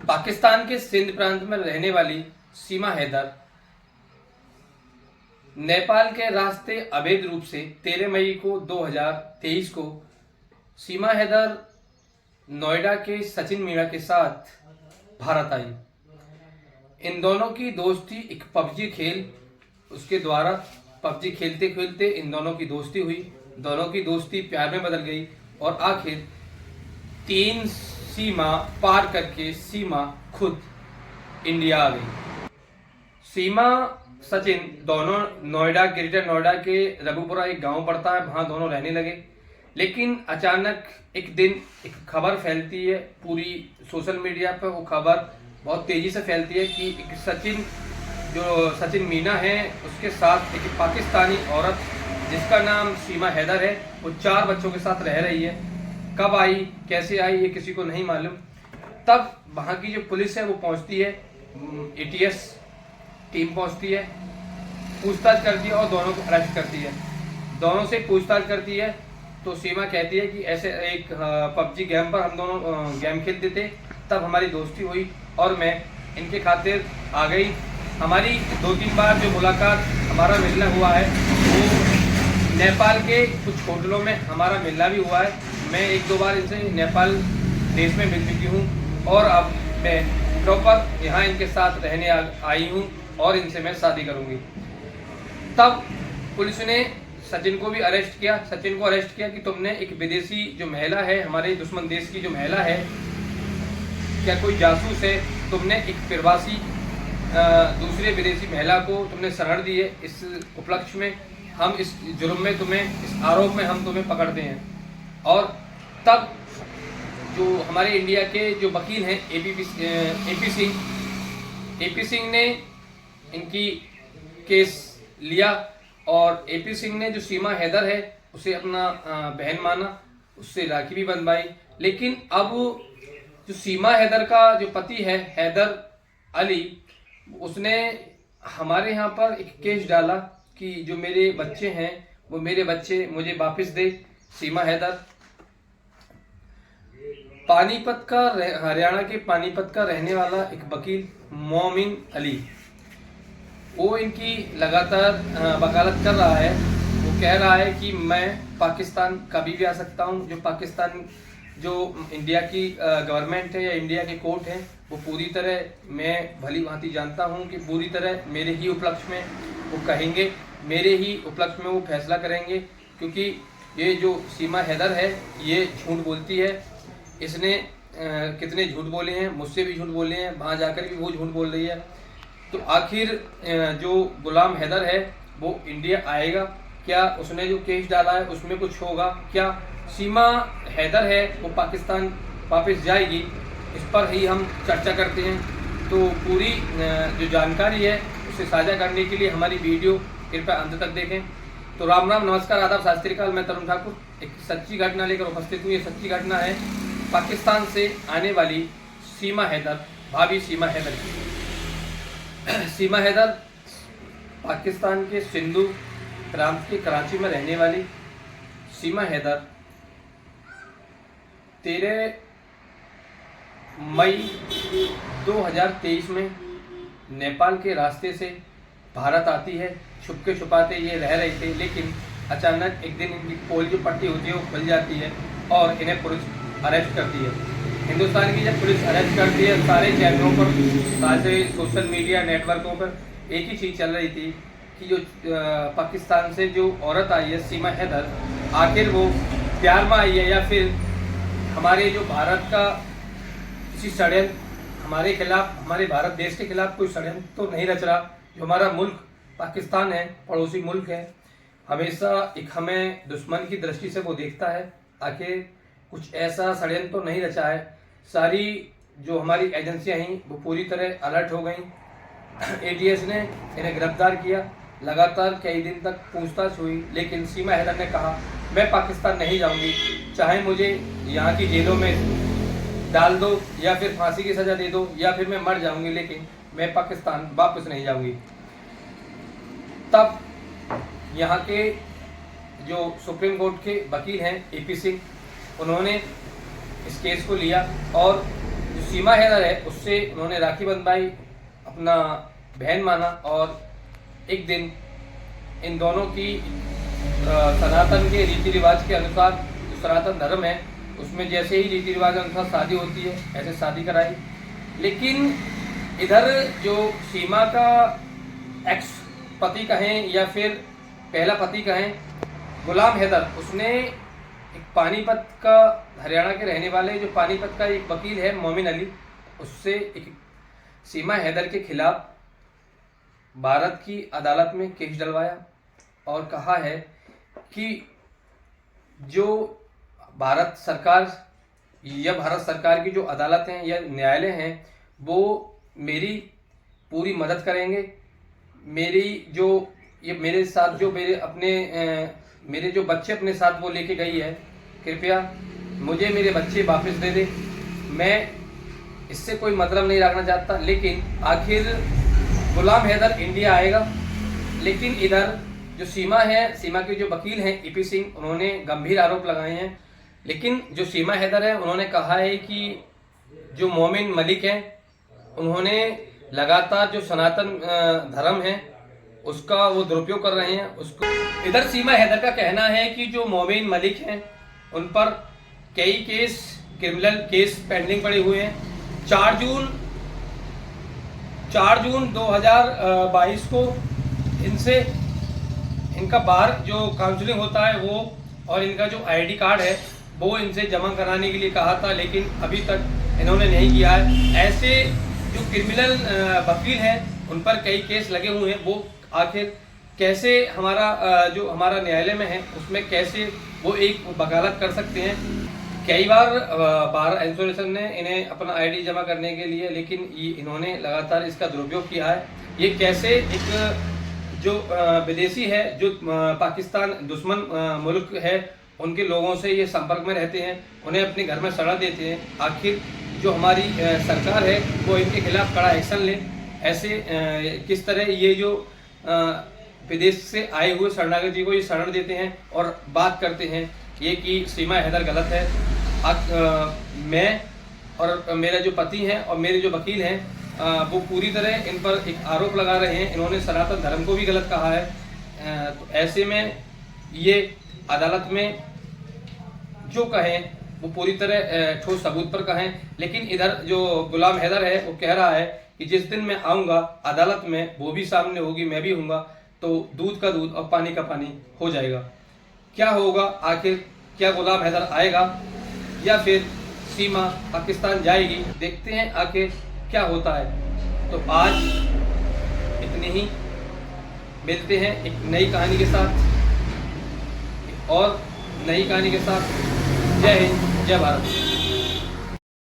पाकिस्तान के सिंध प्रांत में रहने वाली सीमा हैदर नेपाल के रास्ते अवैध रूप से 13 मई को 2023 को सीमा हैदर नोएडा के सचिन मीणा के साथ भारत आई। इन दोनों की दोस्ती एक पबजी खेल उसके द्वारा पबजी खेलते खेलते इन दोनों की दोस्ती हुई। दोनों की दोस्ती प्यार में बदल गई और आखिर 3 सीमा पार करके सीमा खुद इंडिया आ गई। सीमा सचिन दोनों नोएडा ग्रेटर नोएडा के रघुपुरा एक गांव पड़ता है, वहां दोनों रहने लगे। लेकिन अचानक एक दिन एक खबर फैलती है पूरी सोशल मीडिया पर। वो खबर बहुत तेजी से फैलती है कि एक सचिन मीना है उसके साथ एक पाकिस्तानी औरत जिसका नाम सीमा हैदर है, वो 4 बच्चों के साथ रह रही है। कब आई कैसे आई ये किसी को नहीं मालूम। तब वहाँ की जो पुलिस है वो पहुँचती है, ATS टीम पहुँचती है, पूछताछ करती है और दोनों को अरेस्ट करती है। दोनों से पूछताछ करती है तो सीमा कहती है कि ऐसे एक पबजी गेम पर हम दोनों गेम खेलते थे, तब हमारी दोस्ती हुई और मैं इनके खातिर आ गई। हमारी 2-3 बार जो मुलाकात हमारा मिलना हुआ है वो नेपाल के कुछ होटलों में हमारा मिलना भी हुआ है। मैं 1-2 बार इनसे नेपाल देश में मिल चुकी हूँ और अब मैं प्रॉपर यहाँ इनके साथ रहने आई हूँ और इनसे मैं शादी करूँगी। तब पुलिस ने सचिन को भी अरेस्ट किया। सचिन को अरेस्ट किया कि तुमने एक विदेशी जो महिला है, हमारे दुश्मन देश की जो महिला है, क्या कोई जासूस है, तुमने एक प्रवासी दूसरे विदेशी महिला को तुमने शरण दी है। इस उपलक्ष्य में हम इस जुर्म में तुम्हें, इस आरोप में हम तुम्हें पकड़ते हैं। और तब जो हमारे इंडिया के जो वकील हैं AP सिंह ने इनकी केस लिया और AP सिंह ने जो सीमा हैदर है उसे अपना बहन माना, उससे राखी भी बंधवाई। लेकिन अब जो सीमा हैदर का जो पति है हैदर अली, उसने हमारे यहाँ पर एक केस डाला कि जो मेरे बच्चे हैं वो मेरे बच्चे मुझे वापस दे। सीमा हैदर पानीपत का, हरियाणा के पानीपत का रहने वाला एक वकील मोमिन अली, वो इनकी लगातार वकालत कर रहा है। वो कह रहा है कि मैं पाकिस्तान कभी भी आ सकता हूँ। जो पाकिस्तान जो इंडिया की गवर्नमेंट है या इंडिया के कोर्ट हैं वो पूरी तरह, मैं भली भांति जानता हूँ कि पूरी तरह मेरे ही उपलक्ष्य में वो कहेंगे, मेरे ही उपलक्ष्य में वो फैसला करेंगे। क्योंकि ये जो सीमा हैदर है ये झूठ बोलती है। इसने कितने झूठ बोले हैं, मुझसे भी झूठ बोले हैं, वहाँ जाकर भी वो झूठ बोल रही है। तो आखिर जो गुलाम हैदर है वो इंडिया आएगा क्या? उसने जो केस डाला है उसमें कुछ होगा क्या? सीमा हैदर है वो पाकिस्तान वापस जाएगी? इस पर ही हम चर्चा करते हैं। तो पूरी जो जानकारी है उसे साझा करने के लिए हमारी वीडियो कृपया अंत तक देखें। तो राम राम, नमस्कार, आदाब, सत श्री अकाल। मैं तरुण ठाकुर एक सच्ची घटना लेकर उपस्थित हूँ। ये सच्ची घटना है पाकिस्तान से आने वाली सीमा हैदर, भाभी सीमा हैदर की। सीमा हैदर पाकिस्तान के सिंधु प्रांत के कराची में रहने वाली सीमा हैदर 13 मई 2023 में नेपाल के रास्ते से भारत आती है। छुपके छुपाते ये रह रहे थे, लेकिन अचानक एक दिन इनकी पोल जो पट्टी होती है वो खुल जाती है और इन्हें पुलिस अरेस्ट करती है। हिंदुस्तान की जब पुलिस अरेस्ट करती है, सारे चैनलों पर, सारे सोशल मीडिया नेटवर्कों पर एक ही चीज़ चल रही थी कि जो पाकिस्तान से जो औरत आई है सीमा हैदर, आखिर वो प्यार में आई है या फिर हमारे जो भारत का किसी षड्यंत्र हमारे खिलाफ, हमारे भारत देश के खिलाफ कोई षड्यंत्र तो नहीं रच रहा। जो हमारा मुल्क पाकिस्तान है, पड़ोसी मुल्क है, हमेशा एक हमें दुश्मन की दृष्टि से वो देखता है। आखिर कुछ ऐसा षड्यंत्र तो नहीं रचा है। सारी जो हमारी एजेंसियां हैं वो पूरी तरह अलर्ट हो गई। ATS ने इन्हें गिरफ्तार किया। लगातार कई दिन तक पूछताछ हुई, लेकिन सीमा हैदर ने कहा मैं पाकिस्तान नहीं जाऊंगी, चाहे मुझे यहाँ की जेलों में डाल दो या फिर फांसी की सजा दे दो या फिर मैं मर जाऊंगी, लेकिन मैं पाकिस्तान वापस नहीं जाऊंगी। तब यहाँ के जो सुप्रीम कोर्ट के वकील हैं AP सिंह, उन्होंने इस केस को लिया और जो सीमा हैदर है उससे उन्होंने राखी बंधवाई, अपना बहन माना, और एक दिन इन दोनों की सनातन के रीति रिवाज के अनुसार, जो सनातन धर्म है उसमें जैसे ही रीति रिवाज के अनुसार शादी होती है ऐसे शादी कराई। लेकिन इधर जो सीमा का एक्स पति कहें या फिर पहला पति कहें, गुलाम हैदर, उसने एक पानीपत का, हरियाणा के रहने वाले जो पानीपत का एक वकील है मोमिन अली, उससे एक सीमा हैदर के खिलाफ भारत की अदालत में केस डलवाया और कहा है कि जो भारत सरकार की जो अदालत हैं या न्यायालय हैं वो मेरी पूरी मदद करेंगे। मेरे साथ जो मेरे जो बच्चे अपने साथ वो लेके गई है, कृपया मुझे मेरे बच्चे वापस दे दे। मैं इससे कोई मतलब नहीं रखना चाहता, लेकिन आखिर गुलाम हैदर इंडिया आएगा। लेकिन इधर जो सीमा के जो वकील हैं ईपी सिंह, उन्होंने गंभीर आरोप लगाए हैं। लेकिन जो सीमा हैदर है उन्होंने कहा है कि जो मोमिन मलिक हैं उन्होंने लगातार जो सनातन धर्म है उसका वो दुरुपयोग कर रहे हैं उसको। इधर सीमा हैदर का कहना है कि जो मोमिन मलिक हैं उन पर कई क्रिमिनल केस पेंडिंग पड़े हुए हैं। 4 जून 2022 को इनका बाहर जो काउंसलिंग होता है वो, और इनका जो आईडी कार्ड है वो इनसे जमा कराने के लिए कहा था, लेकिन अभी तक इन्होंने नहीं किया है। ऐसे जो क्रिमिनल वकील हैं उन पर कई केस लगे हुए हैं, वो आखिर कैसे जो हमारा न्यायालय में है उसमें कैसे वो एक वकालत कर सकते हैं। कई बार बार एसोसिएशन ने इन्हें अपना आईडी जमा करने के लिए, लेकिन इन्होंने लगातार इसका दुरुपयोग किया है। ये कैसे एक जो विदेशी है, जो पाकिस्तान दुश्मन मुल्क है, उनके लोगों से ये संपर्क में रहते हैं, उन्हें अपने घर में सड़ा देते हैं। आखिर जो हमारी सरकार है वो इनके खिलाफ कड़ा एक्शन ले। ऐसे किस तरह ये जो विदेश से आए हुए शरणार्थी जी को ये शरण देते हैं और बात करते हैं ये कि सीमा हैदर गलत है। मैं और मेरा जो पति हैं और मेरे जो वकील हैं वो पूरी तरह इन पर एक आरोप लगा रहे हैं। इन्होंने सनातन धर्म को भी गलत कहा है। तो ऐसे में ये अदालत में जो कहें वो पूरी तरह ठोस सबूत पर कहें। लेकिन इधर जो गुलाम हैदर है वो कह रहा है कि जिस दिन मैं आऊँगा अदालत में, वो भी सामने होगी, मैं भी हूँगा, तो दूध का दूध और पानी का पानी हो जाएगा। क्या होगा आखिर? क्या गुलाम हैदर आएगा या फिर सीमा पाकिस्तान जाएगी? देखते हैं आखिर क्या होता है। तो आज इतनी ही, मिलते हैं एक नई कहानी के साथ, एक और नई कहानी के साथ। जय हिंद, जय भारत।